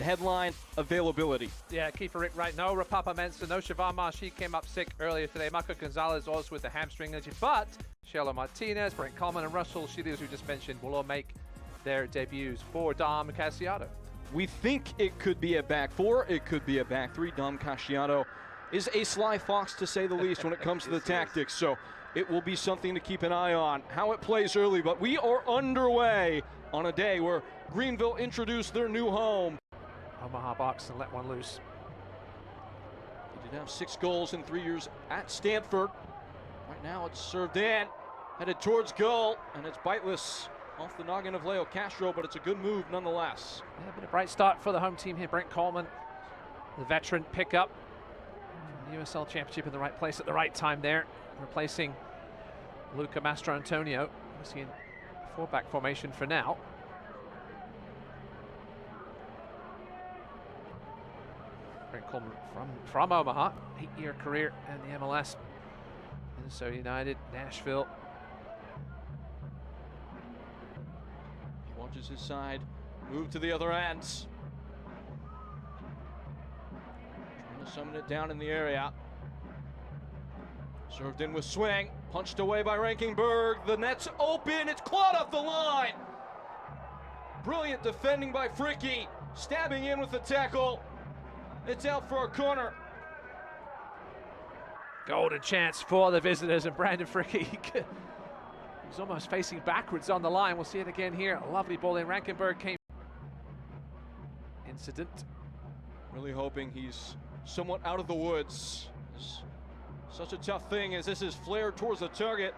headline availability. Yeah, keeper Rick right. No Rapapa Mensah, no Siobhan. She came up sick earlier today. Marco Gonzalez also with the hamstring injury. But Shella Martinez, Brent Coleman, and Russell Shili, as we just mentioned, will all make their debuts for Dom Casiato. We think it could be a back four, it could be a back three. Dom Casiato is a sly fox, to say the least, when it comes to the tactics. So it will be something to keep an eye on, how it plays early. But we are underway on a day where Greenville introduced their new home. Omaha box and let one loose. They did have 6 goals in 3 years at Stanford. Right now it's served in, headed towards goal, and it's biteless off the noggin of Leo Castro, but it's a good move nonetheless. Yeah, been a bright start for the home team here. Brent Coleman, the veteran pickup. USL Championship in the right place at the right time there, replacing Luca Mastro Antonio. We're seeing 4-back formation for now. Brent Coleman from Omaha, 8-year career in the MLS. Minnesota United, Nashville. He watches his side move to the other end. Trying to summon it down in the area. Served in with swing, punched away by Rankenberg. The net's open, it's clawed off the line. Brilliant defending by Fricke, stabbing in with the tackle. It's out for a corner. Golden chance for the visitors, and Brandon Fricke he's almost facing backwards on the line. We'll see it again here. A lovely ball in. Rankenberg came. Incident. Really hoping he's somewhat out of the woods. It's such a tough thing as this is flared towards the target.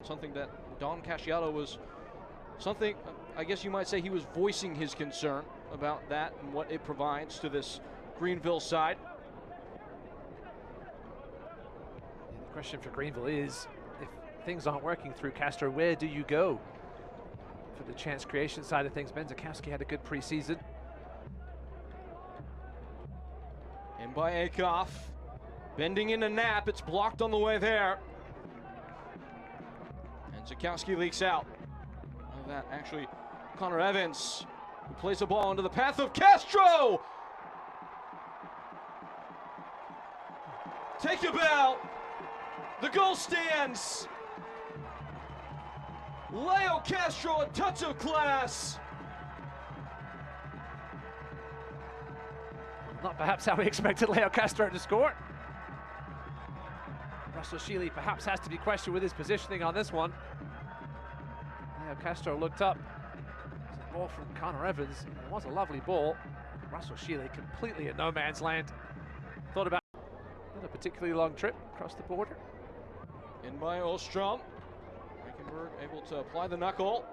Something that Dom Casiato was I guess you might say he was voicing his concern about that and what it provides to this Greenville side. Yeah, the question for Greenville is, if things aren't working through Castro, where do you go? For the chance creation side of things, Ben Zakowski had a good preseason. In by Acoff, bending into Knapp, it's blocked on the way there. And Zakowski leaks out. That actually Connor Evans, who plays the ball into the path of Castro. Take a bow. The goal stands. Leo Castro, a touch of class. Not perhaps how we expected Leo Castro to score. Russell Shili perhaps has to be questioned with his positioning on this one. Leo Castro looked up. It's a ball from Connor Evans. It was a lovely ball. Russell Shili completely in no man's land. Thought about not a particularly long trip across the border. In by Ostrom. Rankenberg able to apply the knuckle.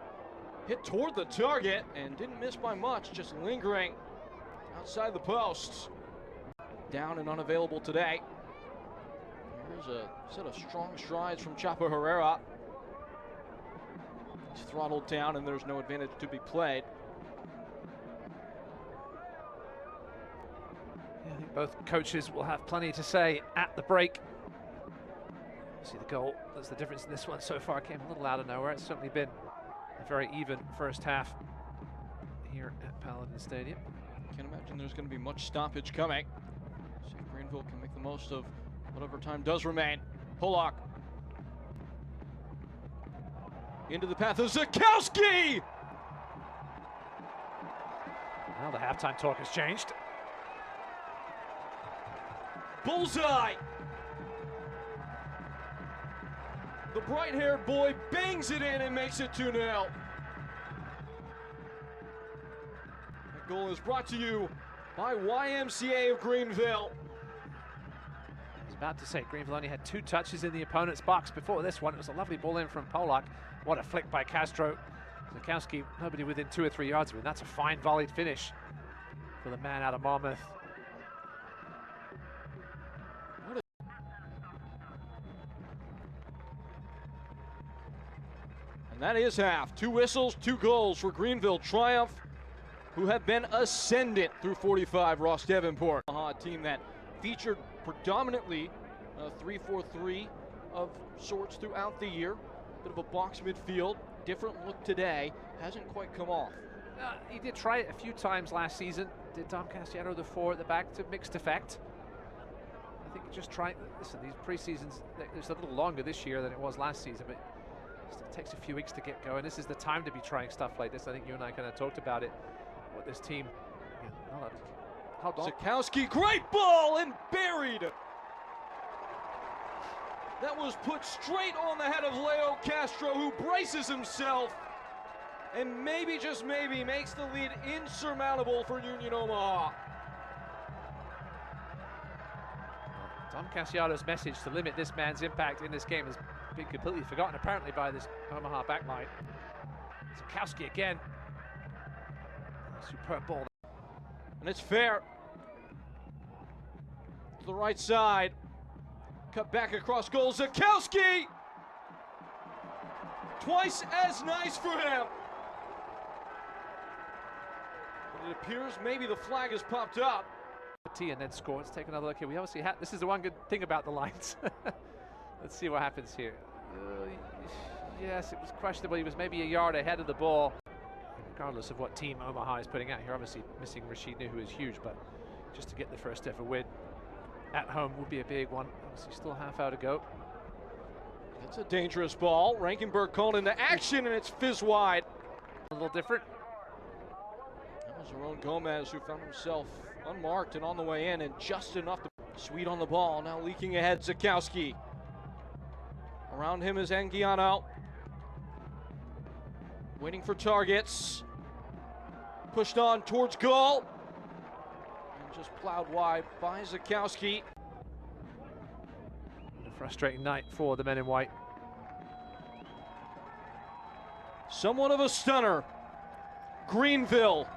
Hit toward the target and didn't miss by much, just lingering outside the post. Down and unavailable today. Here's a set of strong strides from Chapo Herrera. He's throttled down and there's no advantage to be played. Yeah, I think both coaches will have plenty to say at the break. See the goal, that's the difference in this one so far. Came a little out of nowhere. It's certainly been a very even first half here at Paladin Stadium. Can't imagine there's going to be much stoppage coming. See if Greenville can make the most of whatever time does remain. Polak. Into the path of Zakowski! Now the halftime talk has changed. Bullseye! The bright-haired boy bangs it in and makes it 2-0. That goal is brought to you by YMCA of Greenville. I was about to say, Greenville only had 2 touches in the opponent's box before this one. It was a lovely ball in from Polak. What a flick by Castro. Zakowski, nobody within 2 or 3 yards of him. That's a fine volleyed finish for the man out of Monmouth. And that is half. 2 whistles, 2 goals for Greenville Triumph, who have been ascendant through 45 Ross Davenport. A team that featured predominantly 3-4-3 of sorts throughout the year. Bit of a box midfield, different look today, hasn't quite come off. He did try it a few times last season. Did Don Cassiano the 4 at the back to mixed effect. I think just trying. Listen, these pre-seasons, it's a little longer this year than it was last season, but it takes a few weeks to get going. This is the time to be trying stuff like this. I think you and I kind of talked about it. What this team. Hold on. Zakowski, great ball and buried. That was put straight on the head of Leo Castro, who braces himself and maybe, just maybe, makes the lead insurmountable for Union Omaha. Don Cassiano's message to limit this man's impact in this game has been completely forgotten, apparently, by this Omaha backline. Zakowski again. Superb ball. And it's fair. To the right side. Cut back across goal. Zakowski! Twice as nice for him. But it appears maybe the flag has popped up. And then score. Let's take another look here. We obviously had. This is the one good thing about the lines. Let's see what happens here. Yes, it was questionable. He was maybe a yard ahead of the ball. Regardless of what team Omaha is putting out here, obviously missing Rashid who is huge, but just to get the first ever win at home would be a big one. Obviously still half hour to go. It's a dangerous ball. Rankenberg called into action, and it's fizz wide. A little different. That was our own Gómez, who found himself unmarked and on the way in, and just enough to sweet on the ball. Now leaking ahead, Zakowski. Around him is Anguiano. Waiting for targets. Pushed on towards goal. And just plowed wide by Zakowski. A frustrating night for the men in white. Somewhat of a stunner. Greenville